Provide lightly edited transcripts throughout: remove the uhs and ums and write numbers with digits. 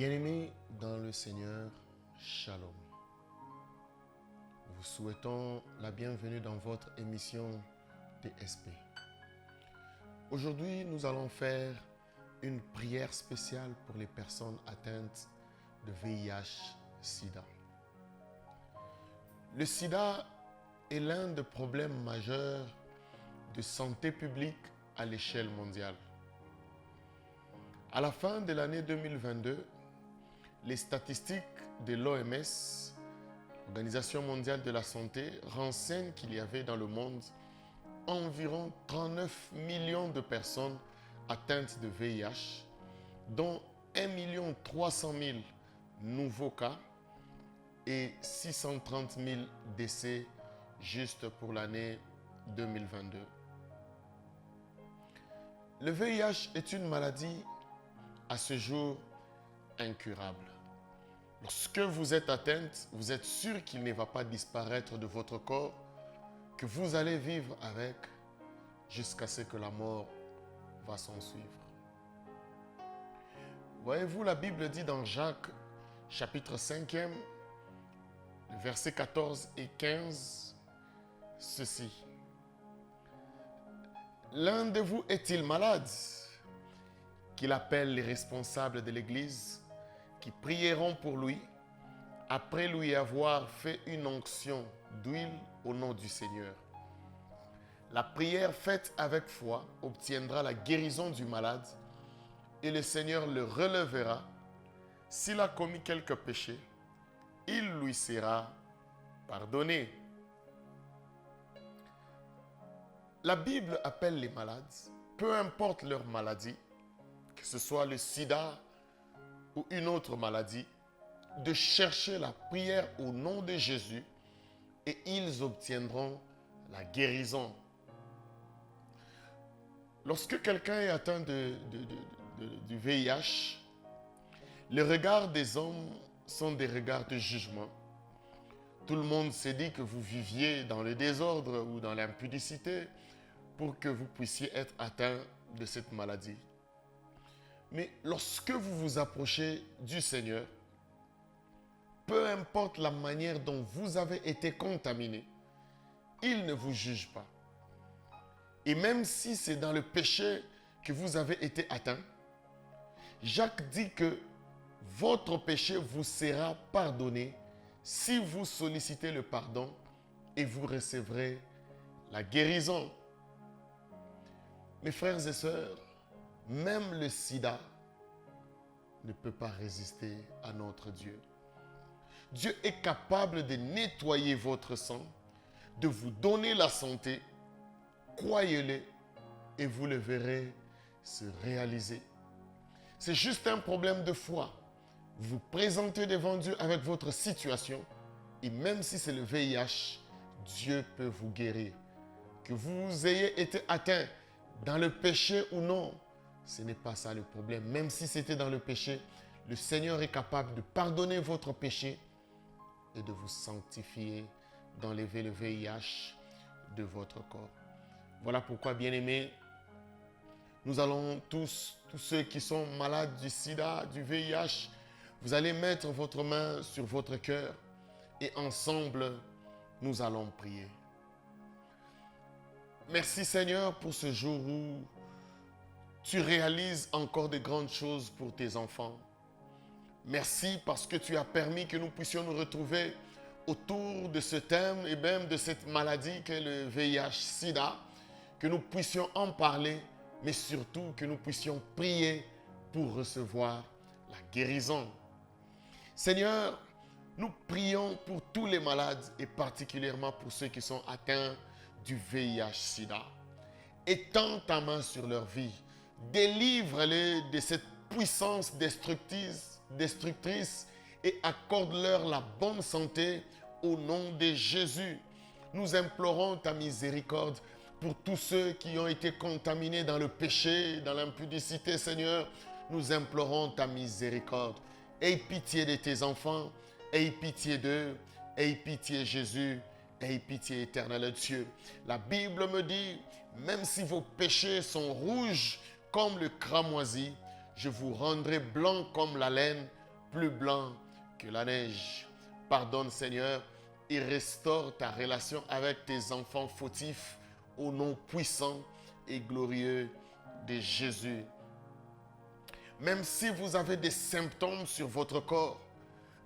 Bien-aimés dans le Seigneur, Shalom. Vous souhaitons la bienvenue dans votre émission TSP. Aujourd'hui, nous allons faire une prière spéciale pour les personnes atteintes de VIH-Sida. Le sida est l'un des problèmes majeurs de santé publique à l'échelle mondiale. À la fin de l'année 2022, les statistiques de l'OMS, Organisation mondiale de la santé, renseignent qu'il y avait dans le monde environ 39 millions de personnes atteintes de VIH, dont 1 300 000 nouveaux cas et 630 000 décès juste pour l'année 2022. Le VIH est une maladie à ce jour incurable. Lorsque vous êtes atteinte, vous êtes sûr qu'il ne va pas disparaître de votre corps, que vous allez vivre avec jusqu'à ce que la mort va s'en suivre. Voyez-vous, la Bible dit dans Jacques, chapitre 5e, versets 14 et 15, ceci. L'un de vous est-il malade? Qu'il appelle les responsables de l'Église, qui prieront pour lui, après lui avoir fait une onction d'huile au nom du Seigneur. La prière faite avec foi obtiendra la guérison du malade et le Seigneur le relèvera. S'il a commis quelque péché, il lui sera pardonné. La Bible appelle les malades, peu importe leur maladie, que ce soit le sida ou une autre maladie, de chercher la prière au nom de Jésus et ils obtiendront la guérison. Lorsque quelqu'un est atteint du VIH, les regards des hommes sont des regards de jugement. Tout le monde s'est dit que vous viviez dans le désordre ou dans l'impudicité pour que vous puissiez être atteint de cette maladie. Mais lorsque vous vous approchez du Seigneur, peu importe la manière dont vous avez été contaminé, il ne vous juge pas. Et même si c'est dans le péché que vous avez été atteint, Jacques dit que votre péché vous sera pardonné si vous sollicitez le pardon et vous recevrez la guérison. Mes frères et sœurs, même le sida ne peut pas résister à notre Dieu. Dieu est capable de nettoyer votre sang, de vous donner la santé. Croyez-le et vous le verrez se réaliser. C'est juste un problème de foi. Vous vous présentez devant Dieu avec votre situation et même si c'est le VIH, Dieu peut vous guérir. Que vous ayez été atteint dans le péché ou non, ce n'est pas ça le problème. Même si c'était dans le péché, le Seigneur est capable de pardonner votre péché et de vous sanctifier, d'enlever le VIH de votre corps. Voilà pourquoi, bien-aimés, nous allons tous ceux qui sont malades du sida, du VIH, vous allez mettre votre main sur votre cœur et ensemble, nous allons prier. Merci Seigneur pour ce jour où tu réalises encore de grandes choses pour tes enfants. Merci parce que tu as permis que nous puissions nous retrouver autour de ce thème et même de cette maladie qu'est le VIH-Sida, que nous puissions en parler, mais surtout que nous puissions prier pour recevoir la guérison. Seigneur, nous prions pour tous les malades et particulièrement pour ceux qui sont atteints du VIH-Sida. Étends ta main sur leur vie. Délivre-les de cette puissance destructrice et accorde-leur la bonne santé au nom de Jésus. Nous implorons ta miséricorde pour tous ceux qui ont été contaminés dans le péché, dans l'impudicité, Seigneur. Nous implorons ta miséricorde. Aie pitié de tes enfants, aie pitié d'eux, aie pitié Jésus, aie pitié éternel Dieu. La Bible me dit, même si vos péchés sont rouges comme le cramoisi, je vous rendrai blanc comme la laine, plus blanc que la neige. Pardonne, Seigneur, et restaure ta relation avec tes enfants fautifs au nom puissant et glorieux de Jésus. Même si vous avez des symptômes sur votre corps,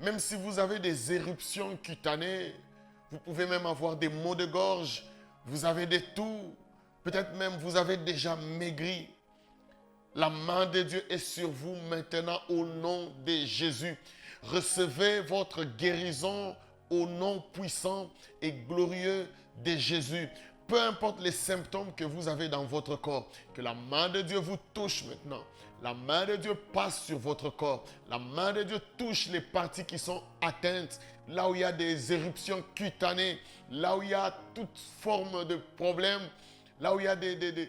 même si vous avez des éruptions cutanées, vous pouvez même avoir des maux de gorge, vous avez des toux, peut-être même vous avez déjà maigri. La main de Dieu est sur vous maintenant au nom de Jésus. Recevez votre guérison au nom puissant et glorieux de Jésus. Peu importe les symptômes que vous avez dans votre corps, que la main de Dieu vous touche maintenant. La main de Dieu passe sur votre corps. La main de Dieu touche les parties qui sont atteintes, là où il y a des éruptions cutanées, là où il y a toute forme de problème, là où il y a des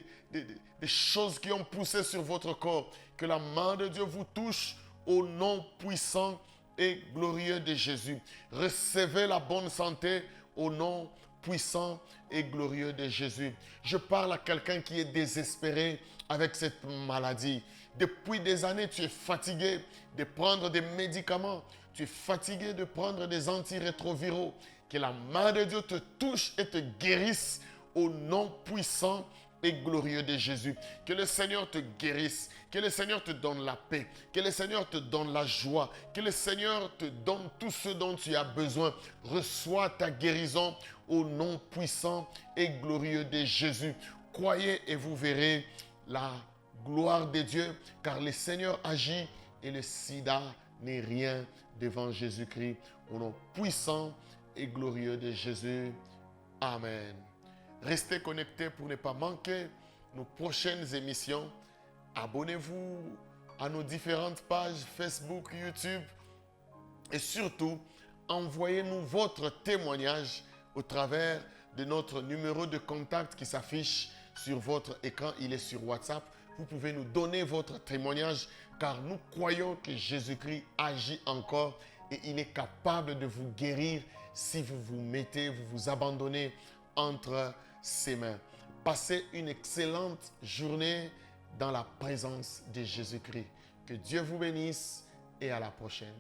choses qui ont poussé sur votre corps. Que la main de Dieu vous touche au nom puissant et glorieux de Jésus. Recevez la bonne santé au nom puissant et glorieux de Jésus. Je parle à quelqu'un qui est désespéré avec cette maladie. Depuis des années, tu es fatigué de prendre des médicaments. Tu es fatigué de prendre des antirétroviraux. Que la main de Dieu te touche et te guérisse au nom puissant et glorieux de Jésus. Que le Seigneur te guérisse. Que le Seigneur te donne la paix. Que le Seigneur te donne la joie. Que le Seigneur te donne tout ce dont tu as besoin. Reçois ta guérison au nom puissant et glorieux de Jésus. Croyez et vous verrez la gloire de Dieu, car le Seigneur agit et le sida n'est rien devant Jésus-Christ. Au nom puissant et glorieux de Jésus. Amen. Restez connectés pour ne pas manquer nos prochaines émissions. Abonnez-vous à nos différentes pages Facebook, YouTube. Et surtout, envoyez-nous votre témoignage au travers de notre numéro de contact qui s'affiche sur votre écran. Il est sur WhatsApp. Vous pouvez nous donner votre témoignage car nous croyons que Jésus-Christ agit encore et il est capable de vous guérir si vous vous mettez, vous vous abandonnez entre ses mains. Passez une excellente journée dans la présence de Jésus-Christ. Que Dieu vous bénisse et à la prochaine.